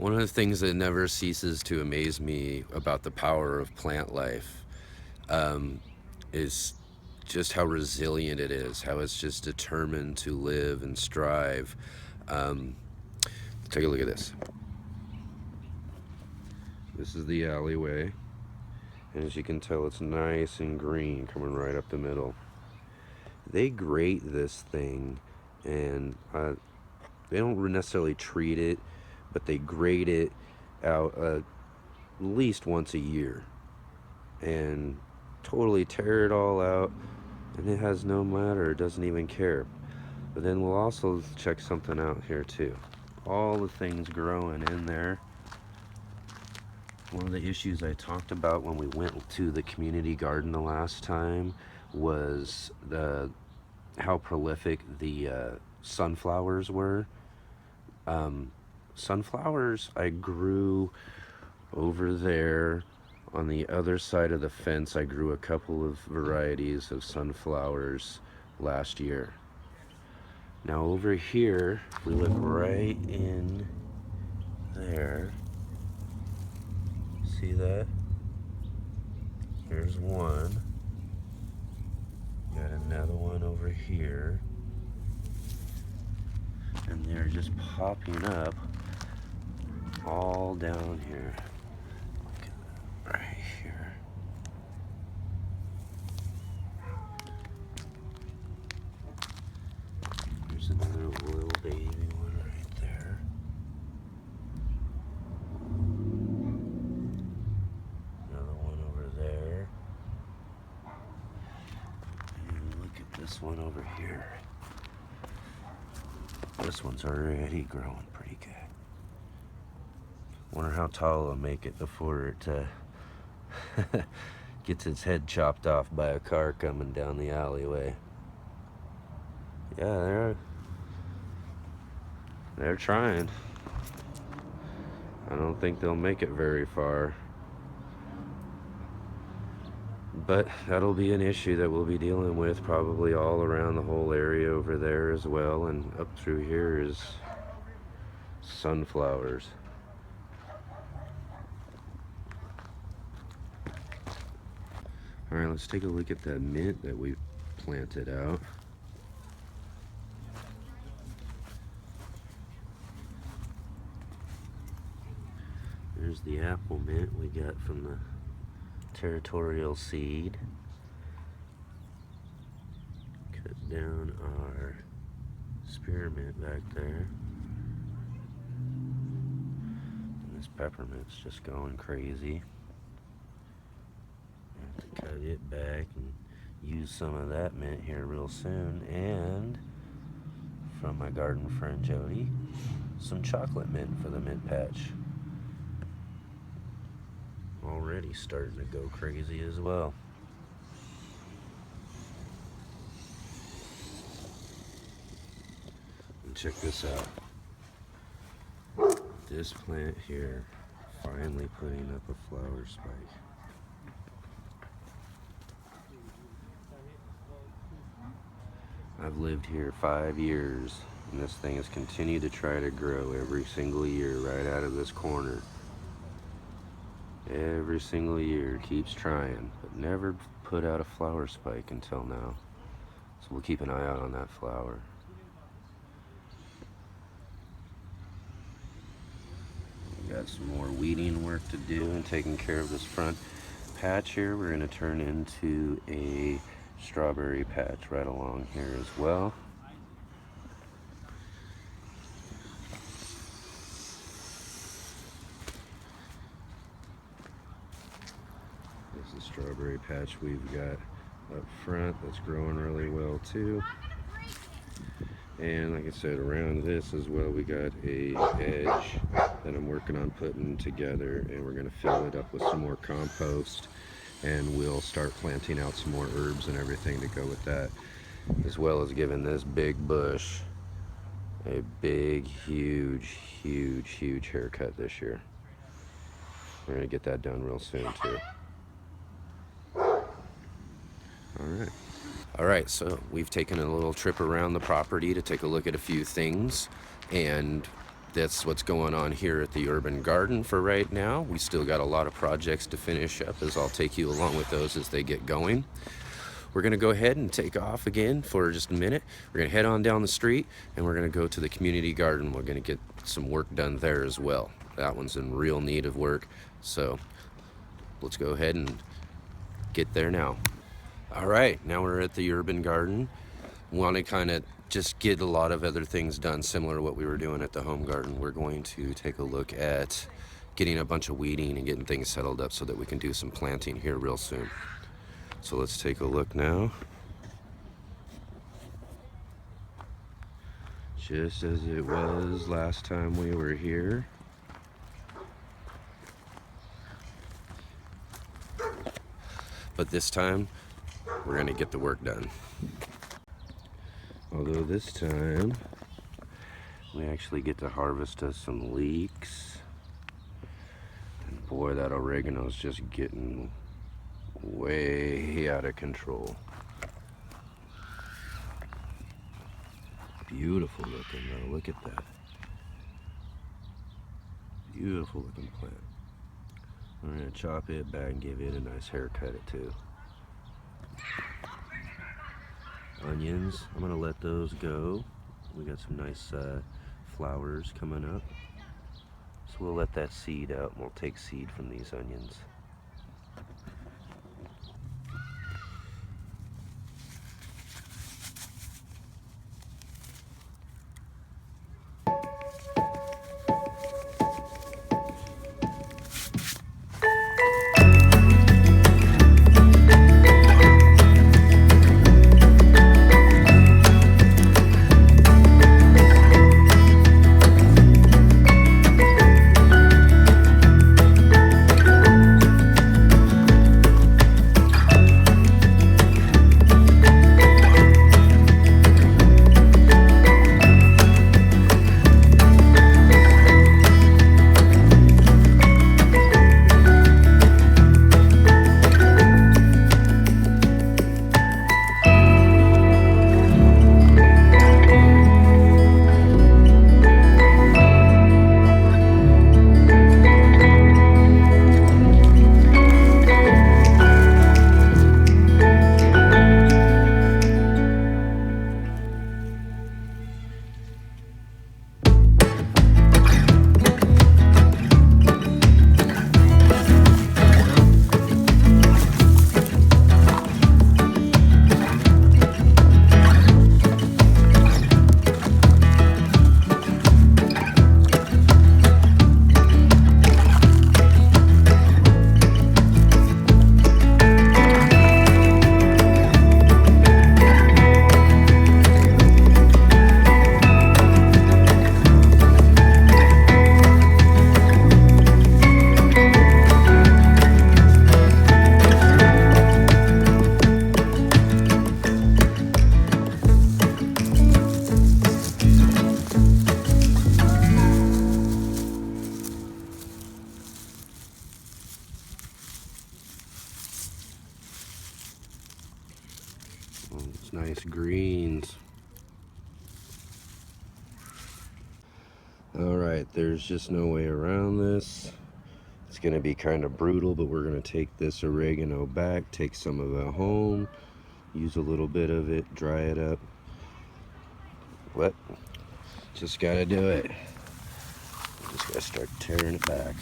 One of the things that never ceases to amaze me about the power of plant life is just how resilient it is, how it's just determined to live and strive. Um, Take a look at this. This is the alleyway, and as you can tell, it's nice and green coming right up the middle. They grate this thing, and they don't necessarily treat it, but they grate it out at least once a year and totally tear it all out, and it has no matter, it doesn't even care. But then we'll also check something out here too. All the things growing in there. One of the issues I talked about when we went to the community garden the last time was how prolific the sunflowers were. Sunflowers I grew over there on the other side of the fence. I grew a couple of varieties of sunflowers last year. Now over here, if we look right in there, see that? Here's one. Got another one over here. And they're just popping up all down here. Look at that right here. There's another little baby one right there. Another one over there. And look at this one over here. This one's already growing pretty good. Wonder how tall it'll make it before it gets its head chopped off by a car coming down the alleyway. Yeah, they're trying. I don't think they'll make it very far. But that'll be an issue that we'll be dealing with probably all around the whole area over there as well, and up through here is sunflowers. Alright, let's take a look at that mint that we planted out. There's the apple mint we got from the territorial seed. Cut down our spearmint back there. And this peppermint's just going crazy. I have to cut it back and use some of that mint here real soon. And from my garden friend Jody, some chocolate mint for the mint patch. Already starting to go crazy as well. And check this out. This plant here finally putting up a flower spike. I've lived here 5 years, and this thing has continued to try to grow every single year right out of this corner. Every single year keeps trying, but never put out a flower spike until now. So we'll keep an eye out on that flower. We got some more weeding work to do and taking care of this front patch here. We're going to turn into a strawberry patch right along here as well. This is the strawberry patch we've got up front that's growing really well too. And like I said, around this as well, we got a edge that I'm working on putting together, and we're going to fill it up with some more compost, and we'll start planting out some more herbs and everything to go with that, as well as giving this big bush a big, huge haircut this year. We're going to get that done real soon too. All right, so we've taken a little trip around the property to take a look at a few things, and that's what's going on here at the urban garden for right now. We still got a lot of projects to finish up, as I'll take you along with those as they get going. We're gonna go ahead and take off again for just a minute. We're gonna head on down the street and we're gonna go to the community garden. We're gonna get some work done there as well. That one's in real need of work. So let's go ahead and get there now. All right, now we're at the urban garden. Want to kind of just get a lot of other things done similar to what we were doing at the home garden. We're going to take a look at getting a bunch of weeding and getting things settled up so that we can do some planting here real soon. So let's take a look now. Just as it was last time we were here. But this time, we're gonna get the work done. Although this time, we actually get to harvest us some leeks. And boy, that oregano's just getting way out of control. Beautiful looking though, look at that. Beautiful looking plant. I'm gonna chop it back and give it a nice haircut too. Onions, I'm gonna let those go. We got some nice flowers coming up. So we'll let that seed out and we'll take seed from these onions. Those nice greens. All right, there's just no way around this. It's gonna be kind of brutal, but we're gonna take this oregano back, take some of it home, use a little bit of it, dry it up. What? Just gotta do it. Just gotta start tearing it back.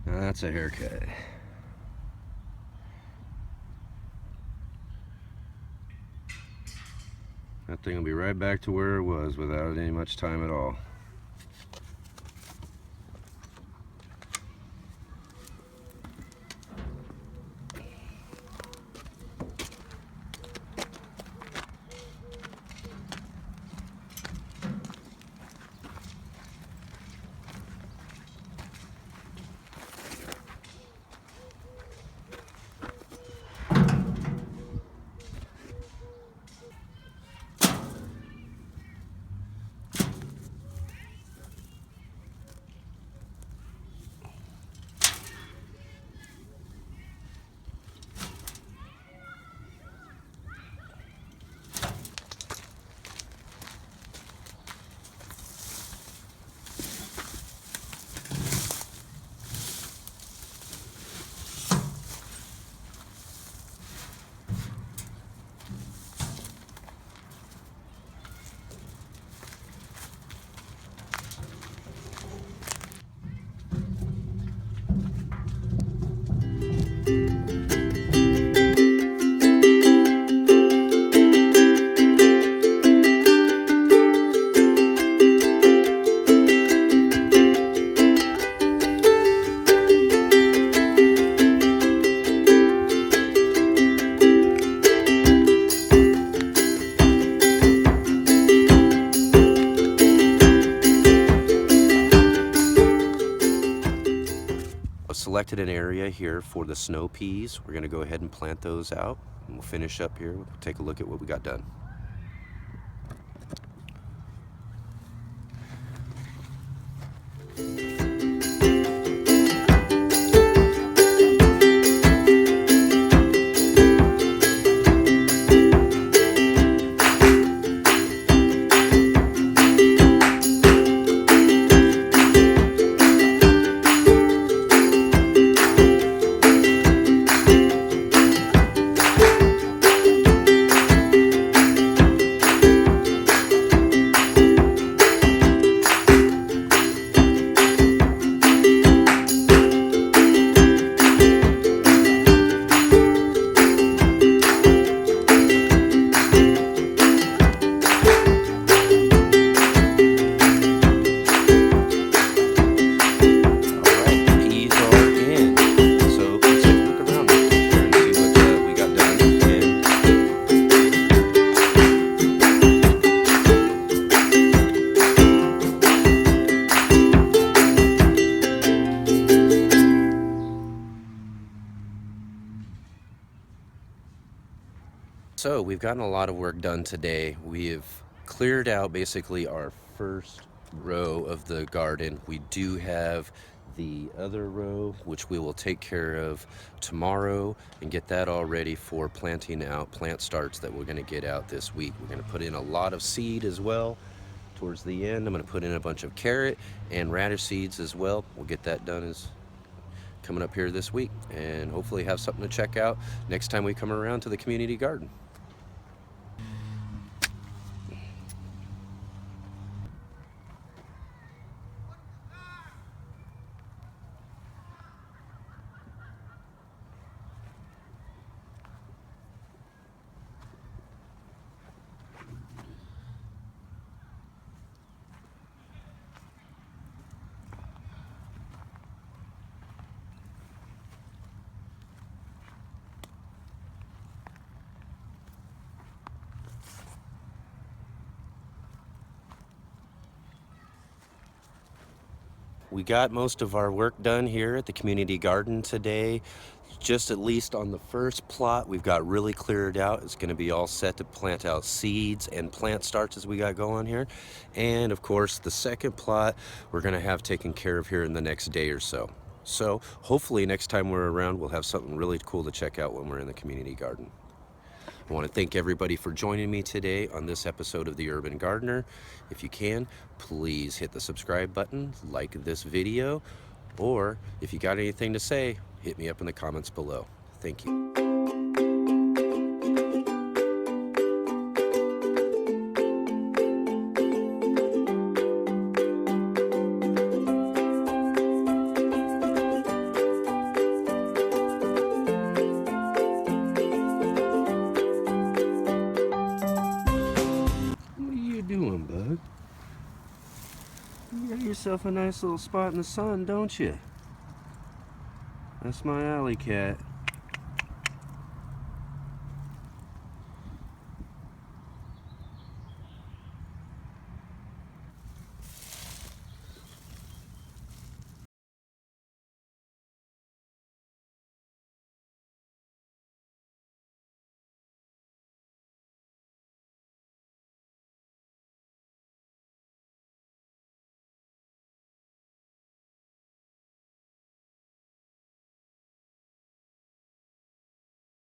Now that's a haircut. thing will be right back to where it was without any much time at all. Selected an area here for the snow peas. We're going to go ahead and plant those out, and we'll finish up here. We'll take a look at what we got done. So we've gotten a lot of work done today. We have cleared out basically our first row of the garden. We do have the other row, which we will take care of tomorrow and get that all ready for planting out plant starts that we're going to get out this week. We're going to put in a lot of seed as well towards the end. I'm going to put in a bunch of carrot and radish seeds as well. We'll get that done as coming up here this week, and hopefully have something to check out next time we come around to the community garden. We got most of our work done here at the community garden today. Just at least on the first plot, we've got really cleared out. It's going to be all set to plant out seeds and plant starts as we got going here. And of course, the second plot we're going to have taken care of here in the next day or so. So hopefully next time we're around, we'll have something really cool to check out when we're in the community garden. I want to thank everybody for joining me today on this episode of The Urban Gardener. If you can, please hit the subscribe button, like this video, or if you got anything to say, hit me up in the comments below. Thank you. You got yourself a nice little spot in the sun, don't you? That's my alley cat.